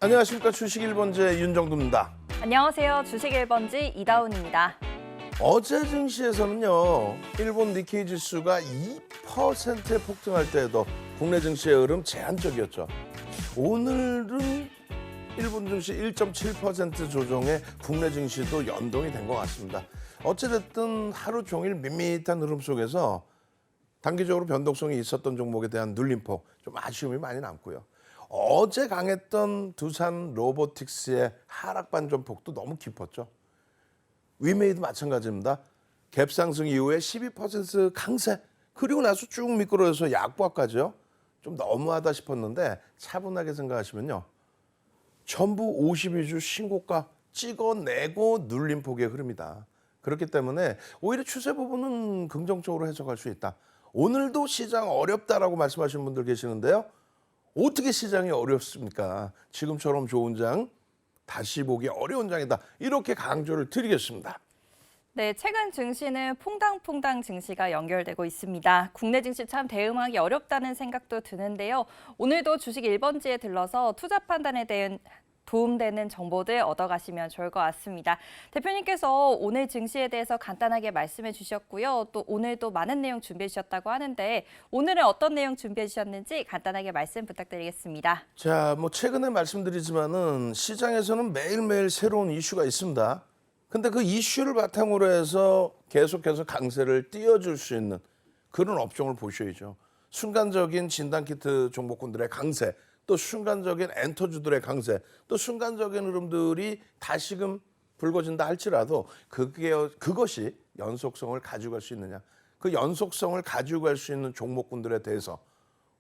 안녕하십니까. 주식 1번지 윤정두입니다. 안녕하세요. 주식 1번지 이다운입니다. 어제 증시에서는요, 일본 니케이 지수가 2%에 폭등할 때에도 국내 증시의 흐름 제한적이었죠. 오늘은 일본 증시 1.7% 조정에 국내 증시도 연동이 된 것 같습니다. 어찌됐든 하루 종일 밋밋한 흐름 속에서 단기적으로 변동성이 있었던 종목에 대한 눌림폭, 좀 아쉬움이 많이 남고요. 어제 강했던 두산 로보틱스의 하락 반전폭도 너무 깊었죠. 위메이도 마찬가지입니다. 갭 상승 이후에 12% 강세, 그리고 나서 쭉 미끄러져서 약보합까지요. 좀 너무하다 싶었는데 차분하게 생각하시면요, 전부 52주 신고가 찍어내고 눌림폭의 흐름이다. 그렇기 때문에 오히려 추세 부분은 긍정적으로 해석할 수 있다. 오늘도 시장 어렵다라고 말씀하시는 분들 계시는데요. 어떻게 시장이 어렵습니까? 지금처럼 좋은 장 다시 보기 어려운 장이다. 이렇게 강조를 드리겠습니다. 네, 최근 증시는 퐁당퐁당 증시가 연결되고 있습니다. 국내 증시 참 대응하기 어렵다는 생각도 드는데요. 오늘도 주식 1번지에 들러서 투자 판단에 대한 도움되는 정보들 얻어가시면 좋을 것 같습니다. 대표님께서 오늘 증시에 대해서 간단하게 말씀해 주셨고요. 또 오늘도 많은 내용 준비해 주셨다고 하는데 오늘은 어떤 내용 준비해 주셨는지 간단하게 말씀 부탁드리겠습니다. 자, 최근에 말씀드리지만은 시장에서는 매일매일 새로운 이슈가 있습니다. 근데 그 이슈를 바탕으로 해서 계속해서 강세를 띄워줄 수 있는 그런 업종을 보셔야죠. 순간적인 진단키트 종목군들의 강세, 또 순간적인 엔터주들의 강세, 또 순간적인 흐름들이 다시금 불거진다 할지라도 그것이 연속성을 가져갈 수 있느냐, 그 연속성을 가져갈 수 있는 종목군들에 대해서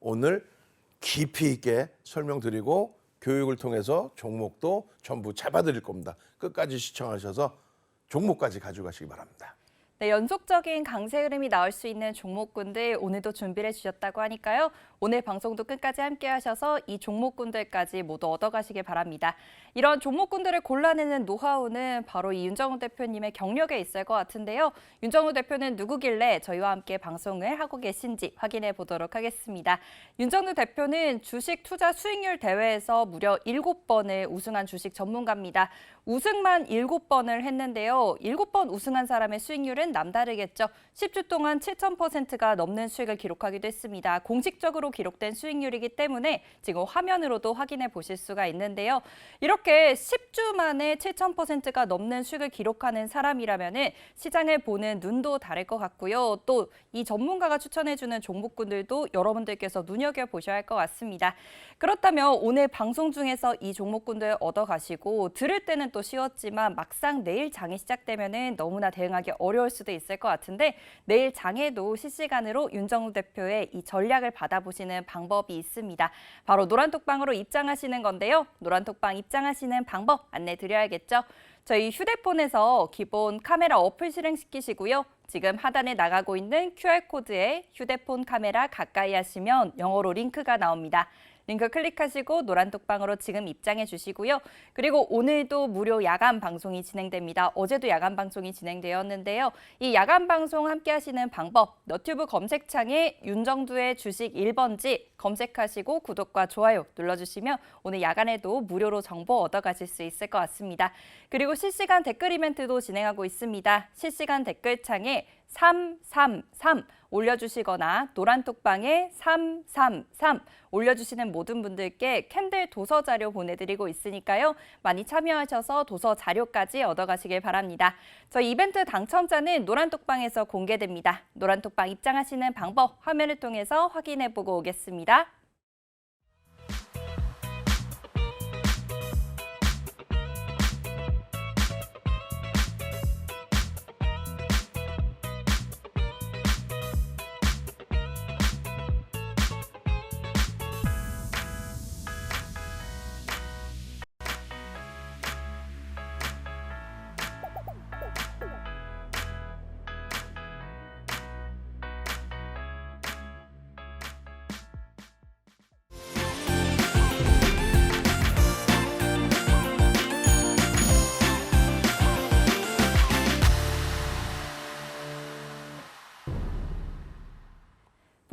오늘 깊이 있게 설명드리고 교육을 통해서 종목도 전부 잡아드릴 겁니다. 끝까지 시청하셔서 종목까지 가져가시기 바랍니다. 네, 연속적인 강세 흐름이 나올 수 있는 종목군들 오늘도 준비를 해주셨다고 하니까요. 오늘 방송도 끝까지 함께 하셔서 이 종목군들까지 모두 얻어가시길 바랍니다. 이런 종목군들을 골라내는 노하우는 바로 이 윤정우 대표님의 경력에 있을 것 같은데요. 윤정우 대표는 누구길래 저희와 함께 방송을 하고 계신지 확인해 보도록 하겠습니다. 윤정우 대표는 주식 투자 수익률 대회에서 무려 7번을 우승한 주식 전문가입니다. 우승만 7번을 했는데요. 7번 우승한 사람의 수익률은 남다르겠죠. 10주 동안 7,000%가 넘는 수익을 기록하기도 했습니다. 공식적으로 기록된 수익률이기 때문에 지금 화면으로도 확인해 보실 수가 있는데요. 이렇게 10주 만에 7,000%가 넘는 수익을 기록하는 사람이라면 시장을 보는 눈도 다를 것 같고요. 또 이 전문가가 추천해주는 종목군들도 여러분들께서 눈여겨보셔야 할 것 같습니다. 그렇다면 오늘 방송 중에서 이 종목군들 얻어가시고 들을 때는 또 쉬웠지만 막상 내일 장이 시작되면 너무나 대응하기 어려울 수도 있을 것 같은데 내일 장에도 실시간으로 윤정우 대표의 이 전략을 받아보시는 방법이 있습니다. 바로 노란톡방으로 입장하시는 건데요. 노란톡방 입장하시는 방법 안내 드려야겠죠. 저희 휴대폰에서 기본 카메라 어플 실행시키시고요. 지금 하단에 나가고 있는 QR코드에 휴대폰 카메라 가까이 하시면 영어로 링크가 나옵니다. 링크 클릭하시고 노란톡방으로 지금 입장해 주시고요. 그리고 오늘도 무료 야간 방송이 진행됩니다. 어제도 야간 방송이 진행되었는데요. 이 야간 방송 함께 하시는 방법, 너튜브 검색창에 윤정두의 주식 1번지 검색하시고 구독과 좋아요 눌러주시면 오늘 야간에도 무료로 정보 얻어가실 수 있을 것 같습니다. 그리고 실시간 댓글 이벤트도 진행하고 있습니다. 실시간 댓글창에 333 올려주시거나 노란톡방에 333 올려주시는 모든 분들께 캔들 도서 자료 보내드리고 있으니까요. 많이 참여하셔서 도서 자료까지 얻어가시길 바랍니다. 저희 이벤트 당첨자는 노란톡방에서 공개됩니다. 노란톡방 입장하시는 방법 화면을 통해서 확인해보고 오겠습니다.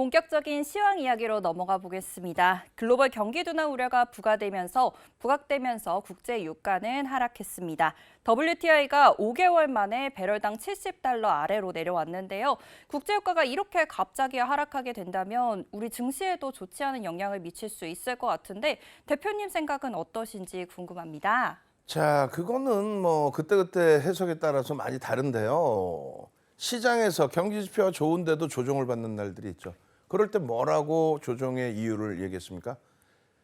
본격적인 시황 이야기로 넘어가 보겠습니다. 글로벌 경기 둔화 우려가 부각되면서 국제 유가는 하락했습니다. WTI가 5개월 만에 배럴당 $70 아래로 내려왔는데요. 국제 유가가 이렇게 갑자기 하락하게 된다면 우리 증시에도 좋지 않은 영향을 미칠 수 있을 것 같은데 대표님 생각은 어떠신지 궁금합니다. 자, 그거는 뭐 그때그때 해석에 따라서 많이 다른데요. 시장에서 경기 지표가 좋은데도 조정을 받는 날들이 있죠. 그럴 때 뭐라고 조정의 이유를 얘기했습니까?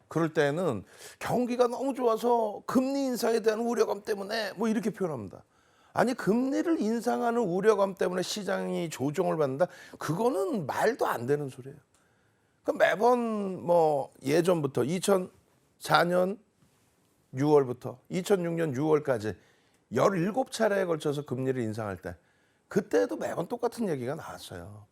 그럴 때는 경기가 너무 좋아서 금리 인상에 대한 우려감 때문에 뭐 이렇게 표현합니다. 아니, 금리를 인상하는 우려감 때문에 시장이 조정을 받는다? 그거는 말도 안 되는 소리예요. 그럼 매번 뭐 예전부터 2004년 6월부터 2006년 6월까지 17차례에 걸쳐서 금리를 인상할 때 그때도 매번 똑같은 얘기가 나왔어요.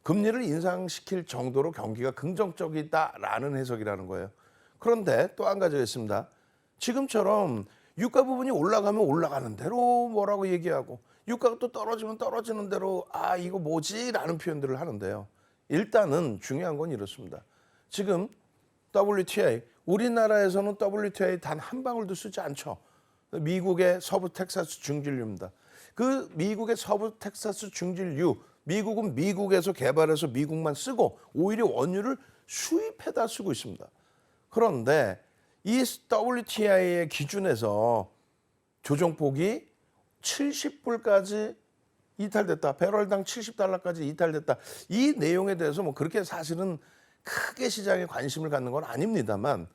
금리를 인상시킬 정도로 경기가 긍정적이다라는 해석이라는 거예요. 그런데 또 한 가지가 있습니다. 지금처럼 유가 부분이 올라가면 올라가는 대로 뭐라고 얘기하고 유가가 또 떨어지면 떨어지는 대로 아 이거 뭐지? 라는 표현들을 하는데요. 일단은 중요한 건 이렇습니다. 지금 WTI, 우리나라에서는 WTI 단 한 방울도 쓰지 않죠. 미국의 서부 텍사스 중진류입니다. 그 미국의 서부 텍사스 중진류, 미국은 미국에서 개발해서 미국만 쓰고 오히려 원유를 수입해다 쓰고 있습니다. 그런데 이 WTI의 기준에서 조정폭이 70불까지 이탈됐다. 배럴당 $70까지 이탈됐다. 이 내용에 대해서 뭐 그렇게 사실은 크게 시장에 관심을 갖는 건 아닙니다만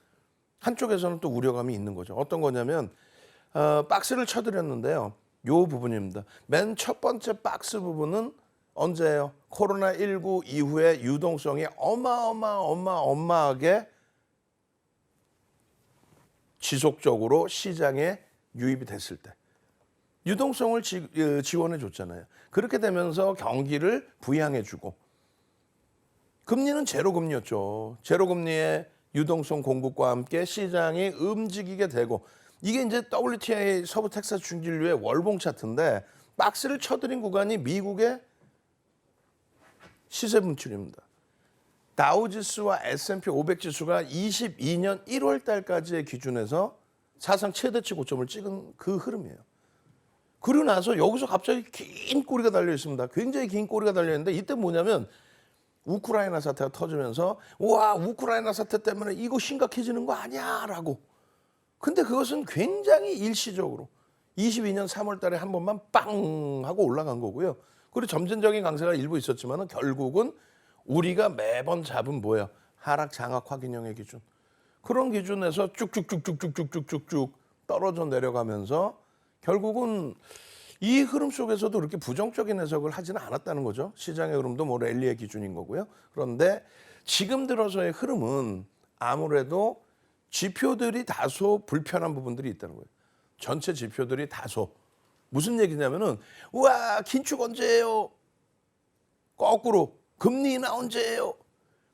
한쪽에서는 또 우려감이 있는 거죠. 어떤 거냐면 박스를 쳐드렸는데요. 요 부분입니다. 맨 첫 번째 박스 부분은 언제예요? 코로나19 이후에 유동성이 어마어마하게 지속적으로 시장에 유입이 됐을 때 유동성을 지원해 줬잖아요. 그렇게 되면서 경기를 부양해 주고 금리는 제로금리였죠. 제로금리의 유동성 공급과 함께 시장이 움직이게 되고 이게 이제 WTI 서부 텍사스 중진류의 월봉 차트인데 박스를 쳐드린 구간이 미국의 시세 분출입니다. 다우지수와 S&P 500 지수가 22년 1월 달까지의 기준에서 사상 최대치 고점을 찍은 그 흐름이에요. 그러고 나서 여기서 갑자기 긴 꼬리가 달려 있습니다. 굉장히 긴 꼬리가 달려 있는데 이때 뭐냐면 우크라이나 사태가 터지면서 와 우크라이나 사태 때문에 이거 심각해지는 거 아니야라고. 근데 그것은 굉장히 일시적으로 22년 3월 달에 한 번만 빵 하고 올라간 거고요. 그리고 점진적인 강세가 일부 있었지만 결국은 우리가 매번 잡은 뭐예요? 하락 장악 확인형의 기준. 그런 기준에서 쭉쭉쭉쭉쭉쭉쭉쭉 떨어져 내려가면서 결국은 이 흐름 속에서도 그렇게 부정적인 해석을 하지는 않았다는 거죠. 시장의 흐름도 뭐 랠리의 기준인 거고요. 그런데 지금 들어서의 흐름은 아무래도 지표들이 다소 불편한 부분들이 있다는 거예요. 전체 지표들이 다소. 무슨 얘기냐면은 우와 긴축 언제예요? 거꾸로 금리 인하 언제예요?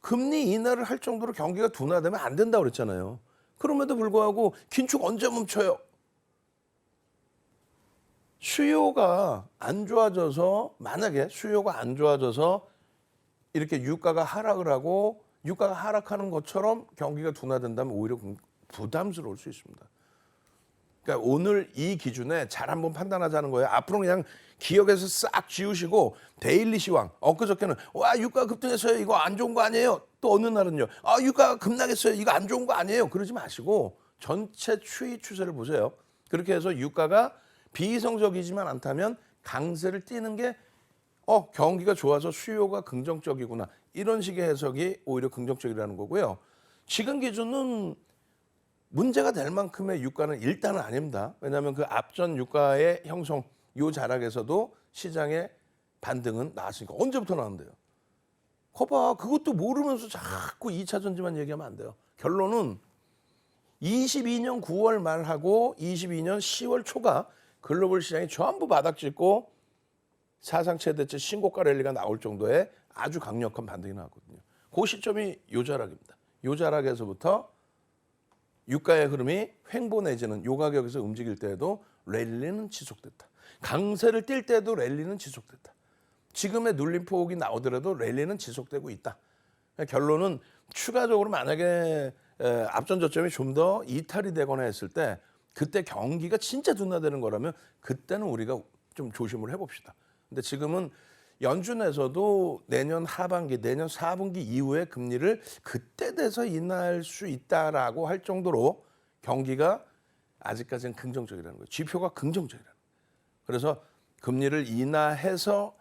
금리 인하를 할 정도로 경기가 둔화되면 안 된다고 그랬잖아요. 그럼에도 불구하고 긴축 언제 멈춰요? 수요가 안 좋아져서 만약에 수요가 안 좋아져서 이렇게 유가가 하락을 하고 유가가 하락하는 것처럼 경기가 둔화된다면 오히려 부담스러울 수 있습니다. 그러니까 오늘 이 기준에 잘 한번 판단하자는 거예요. 앞으로 그냥 기억에서 싹 지우시고 데일리 시황. 엊그저께는 와 유가 급등했어요. 이거 안 좋은 거 아니에요. 또 어느 날은요. 아 유가가 급락했어요. 이거 안 좋은 거 아니에요. 그러지 마시고 전체 추이 추세를 보세요. 그렇게 해서 유가가 비이성적이지만 않다면 강세를 띠는 게 경기가 좋아서 수요가 긍정적이구나. 이런 식의 해석이 오히려 긍정적이라는 거고요. 지금 기준은 문제가 될 만큼의 유가는 일단은 아닙니다. 왜냐하면 그 앞전 유가의 형성, 요 자락에서도 시장의 반등은 나왔으니까 언제부터 나왔는데요? 거봐, 그것도 모르면서 자꾸 2차 전지만 얘기하면 안 돼요. 결론은 22년 9월 말하고 22년 10월 초가 글로벌 시장이 전부 바닥 찍고 사상 최대치 신고가 랠리가 나올 정도의 아주 강력한 반등이 나왔거든요. 그 시점이 요 자락입니다. 요 자락에서부터 유가의 흐름이 횡보 내지는 요 가격에서 움직일 때에도 랠리는 지속됐다. 강세를 띌 때도 랠리는 지속됐다. 지금의 눌림폭이 나오더라도 랠리는 지속되고 있다. 결론은 추가적으로 만약에 앞전 저점이 좀 더 이탈이 되거나 했을 때 그때 경기가 진짜 둔화되는 거라면 그때는 우리가 좀 조심을 해봅시다. 근데 지금은 연준에서도 내년 하반기, 내년 4분기 이후에 금리를 그때 돼서 인하할 수 있다라고 할 정도로 경기가 아직까지는 긍정적이라는 거예요. 지표가 긍정적이라는 거예요. 그래서 금리를 인하해서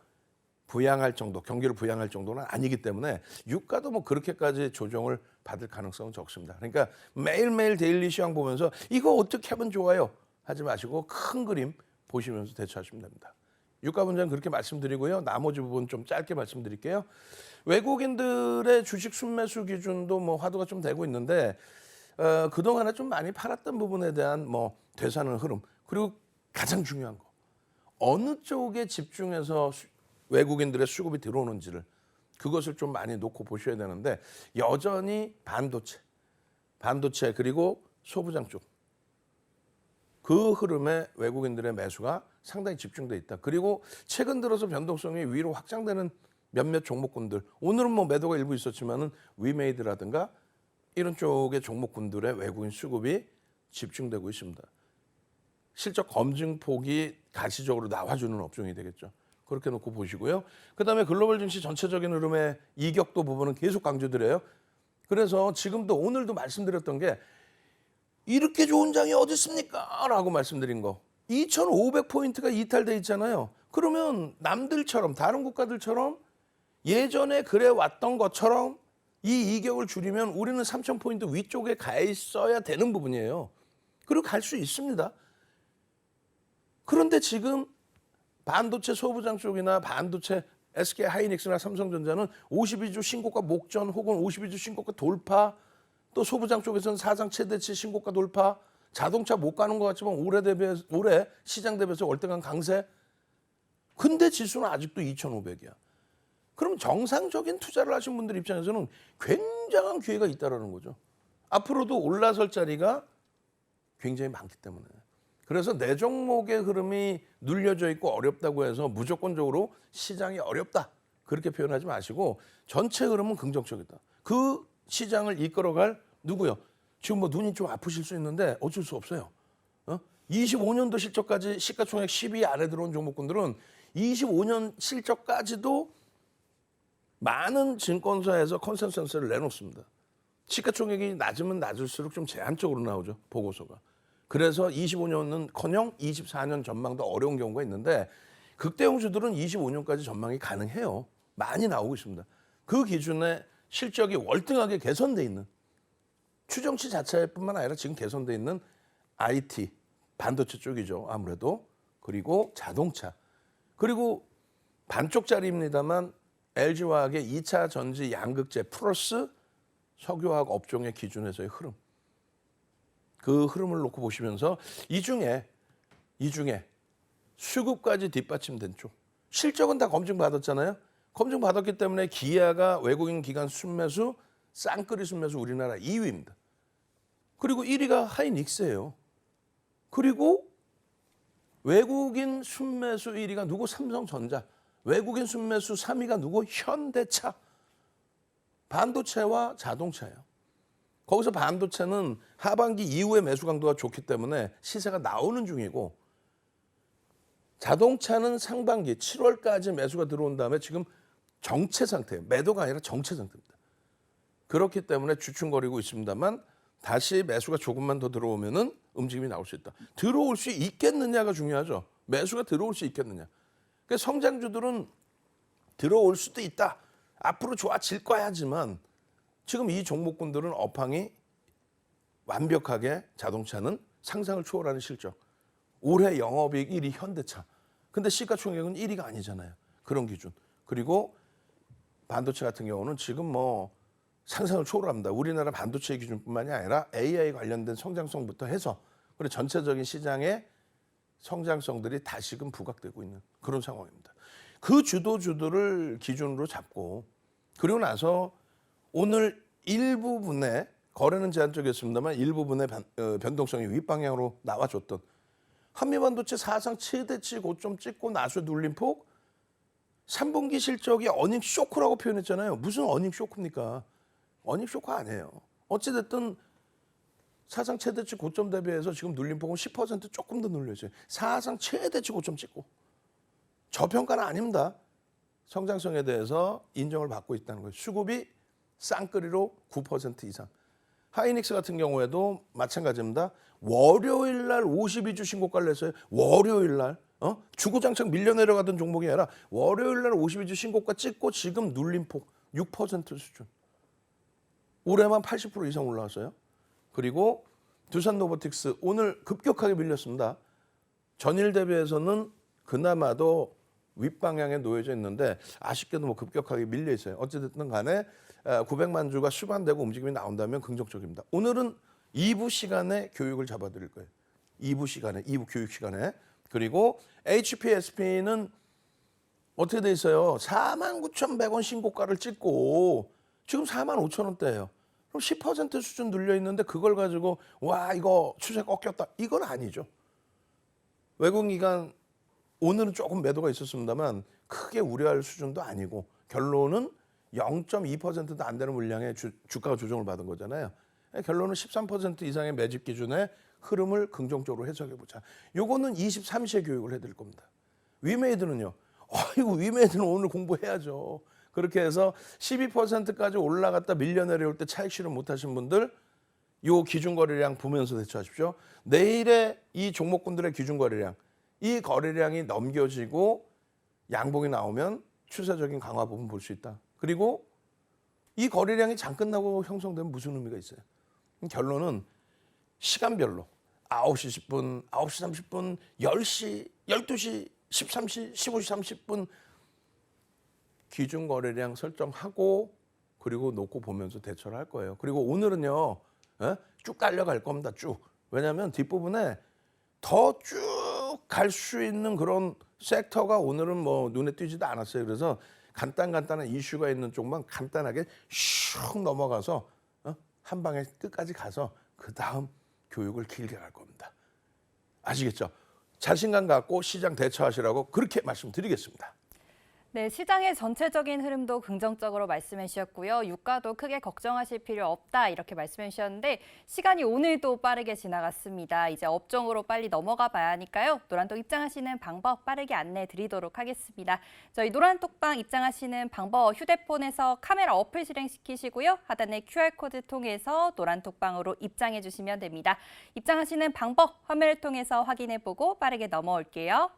부양할 정도, 경기를 부양할 정도는 아니기 때문에 유가도 뭐 그렇게까지 조정을 받을 가능성은 적습니다. 그러니까 매일매일 데일리 시황 보면서 이거 어떻게 하면 좋아요? 하지 마시고 큰 그림 보시면서 대처하시면 됩니다. 유가 문제는 그렇게 말씀드리고요. 나머지 부분 좀 짧게 말씀드릴게요. 외국인들의 주식 순매수 기준도 뭐 화두가 좀 되고 있는데 그동안에 좀 많이 팔았던 부분에 대한 뭐 되사는 흐름, 그리고 가장 중요한 거 어느 쪽에 집중해서 외국인들의 수급이 들어오는지를 그것을 좀 많이 놓고 보셔야 되는데 여전히 반도체 그리고 소부장 쪽 그 흐름에 외국인들의 매수가 상당히 집중돼 있다. 그리고 최근 들어서 변동성이 위로 확장되는 몇몇 종목군들, 오늘은 뭐 매도가 일부 있었지만은 위메이드라든가 이런 쪽의 종목군들의 외국인 수급이 집중되고 있습니다. 실적 검증폭이 가시적으로 나와주는 업종이 되겠죠. 그렇게 놓고 보시고요. 그다음에 글로벌 증시 전체적인 흐름의 이격도 부분은 계속 강조드려요. 그래서 지금도 오늘도 말씀드렸던 게 이렇게 좋은 장이 어디 있습니까? 라고 말씀드린 거. 2,500포인트가 이탈돼 있잖아요. 그러면 남들처럼 다른 국가들처럼 예전에 그래 왔던 것처럼 이 이격을 줄이면 우리는 3,000포인트 위쪽에 가 있어야 되는 부분이에요. 그리고 갈 수 있습니다. 그런데 지금 반도체 소부장 쪽이나 반도체 SK 하이닉스나 삼성전자는 52주 신고가 목전 혹은 52주 신고가 돌파, 또 소부장 쪽에서는 사상 최대치 신고가 돌파, 자동차 못 가는 것 같지만 올해 시장 대비해서 월등한 강세. 근데 지수는 아직도 2,500이야. 그럼 정상적인 투자를 하신 분들 입장에서는 굉장한 기회가 있다라는 거죠. 앞으로도 올라설 자리가 굉장히 많기 때문에. 그래서 내 종목의 흐름이 눌려져 있고 어렵다고 해서 무조건적으로 시장이 어렵다 그렇게 표현하지 마시고 전체 흐름은 긍정적이다. 그 시장을 이끌어갈 누구요? 지금 뭐 눈이 좀 아프실 수 있는데 어쩔 수 없어요. 25년도 실적까지 시가총액 10위 안에 들어온 종목군들은 25년 실적까지도 많은 증권사에서 컨센서스를 내놓습니다. 시가총액이 낮으면 낮을수록 좀 제한적으로 나오죠, 보고서가. 그래서 25년은커녕 24년 전망도 어려운 경우가 있는데 극대형주들은 25년까지 전망이 가능해요. 많이 나오고 있습니다. 그 기준에 실적이 월등하게 개선돼 있는 추정치 자체뿐만 아니라 지금 개선돼 있는 IT, 반도체 쪽이죠. 아무래도. 그리고 자동차. 그리고 반쪽짜리입니다만 LG화학의 2차 전지 양극재 플러스 석유화학 업종의 기준에서의 흐름. 그 흐름을 놓고 보시면서 이 중에 수급까지 뒷받침된 쪽. 실적은 다 검증받았잖아요. 검증받았기 때문에 기아가 외국인 기관 순매수, 쌍끌이 순매수 우리나라 2위입니다. 그리고 1위가 하이닉스예요. 그리고 외국인 순매수 1위가 누구? 삼성전자. 외국인 순매수 3위가 누구? 현대차. 반도체와 자동차예요. 거기서 반도체는 하반기 이후에 매수 강도가 좋기 때문에 시세가 나오는 중이고 자동차는 상반기 7월까지 매수가 들어온 다음에 지금 정체 상태예요. 매도가 아니라 정체 상태입니다. 그렇기 때문에 주춤거리고 있습니다만 다시 매수가 조금만 더 들어오면은 움직임이 나올 수 있다. 들어올 수 있겠느냐가 중요하죠. 매수가 들어올 수 있겠느냐. 그러니까 성장주들은 들어올 수도 있다. 앞으로 좋아질 거야 하지만 지금 이 종목군들은 업황이 완벽하게 자동차는 상상을 초월하는 실적. 올해 영업이익 1위 현대차. 근데 시가총액은 1위가 아니잖아요. 그런 기준. 그리고 반도체 같은 경우는 지금 뭐 상상을 초월합니다. 우리나라 반도체 기준뿐만이 아니라 AI 관련된 성장성부터 해서 그리고 전체적인 시장의 성장성들이 다시금 부각되고 있는 그런 상황입니다. 그 주도주들을 기준으로 잡고 그리고 나서 오늘 일부분의 거래는 제한적이었습니다만 일부분의 변동성이 윗방향으로 나와줬던 한미반도체 사상 최대치 고점 찍고 나서 눌림폭 3분기 실적이 어닝 쇼크라고 표현했잖아요. 무슨 어닝 쇼크입니까? 어닝 쇼크 아니에요. 어찌됐든 사상 최대치 고점 대비해서 지금 눌림폭은 10% 조금 더 눌려있어요. 사상 최대치 고점 찍고. 저평가는 아닙니다. 성장성에 대해서 인정을 받고 있다는 거예요. 수급이 쌍끌이로 9% 이상. 하이닉스 같은 경우에도 마찬가지입니다. 월요일 날 52주 신고가를 냈어요. 월요일 날. 주구장창 밀려 내려가던 종목이 아니라 월요일 날 52주 신고가 찍고 지금 눌림폭 6% 수준. 올해만 80% 이상 올라왔어요. 그리고 두산 로보틱스 오늘 급격하게 밀렸습니다. 전일 대비해서는 그나마도 윗방향에 놓여져 있는데 아쉽게도 뭐 급격하게 밀려 있어요. 어찌됐든 간에 900만 주가 수반되고 움직임이 나온다면 긍정적입니다. 오늘은 2부 시간에 교육을 잡아드릴 거예요. 2부 교육 시간에. 그리고 HPSP는 어떻게 돼 있어요? 49,100원 신고가를 찍고 지금 45,000원대예요. 그럼 10% 수준 눌려 있는데 그걸 가지고 와 이거 추세 꺾였다. 이건 아니죠. 외국기관 오늘은 조금 매도가 있었습니다만 크게 우려할 수준도 아니고 결론은 0.2%도 안 되는 물량의 주가가 조정을 받은 거잖아요. 결론은 13% 이상의 매집 기준의 흐름을 긍정적으로 해석해 보자. 요거는 23시에 교육을 해드릴 겁니다. 위메이드는요. 이거 위메이드는 오늘 공부해야죠. 그렇게 해서 12%까지 올라갔다 밀려 내려올 때 차익 실현 못하신 분들 요 기준 거래량 보면서 대처하십시오. 내일의 이 종목군들의 기준 거래량, 이 거래량이 넘겨지고 양봉이 나오면 추세적인 강화 부분 볼 수 있다. 그리고 이 거래량이 장 끝나고 형성되면 무슨 의미가 있어요? 결론은 시간별로 9시 10분, 9시 30분, 10시, 12시, 13시, 15시 30분 기준 거래량 설정하고 그리고 놓고 보면서 대처를 할 거예요. 그리고 오늘은요. 쭉 달려갈 겁니다. 쭉. 왜냐하면 뒷부분에 더 쭉 갈 수 있는 그런 섹터가 오늘은 뭐 눈에 띄지도 않았어요. 그래서 간단한 이슈가 있는 쪽만 간단하게 슉 넘어가서 한 방에 끝까지 가서 그 다음 교육을 길게 갈 겁니다. 아시겠죠? 자신감 갖고 시장 대처하시라고 그렇게 말씀드리겠습니다. 네, 시장의 전체적인 흐름도 긍정적으로 말씀해 주셨고요. 유가도 크게 걱정하실 필요 없다 이렇게 말씀해 주셨는데 시간이 오늘도 빠르게 지나갔습니다. 이제 업종으로 빨리 넘어가 봐야 하니까요. 노란톡 입장하시는 방법 빠르게 안내해 드리도록 하겠습니다. 저희 노란톡방 입장하시는 방법 휴대폰에서 카메라 어플 실행시키시고요. 하단의 QR코드 통해서 노란톡방으로 입장해 주시면 됩니다. 입장하시는 방법 화면을 통해서 확인해 보고 빠르게 넘어올게요.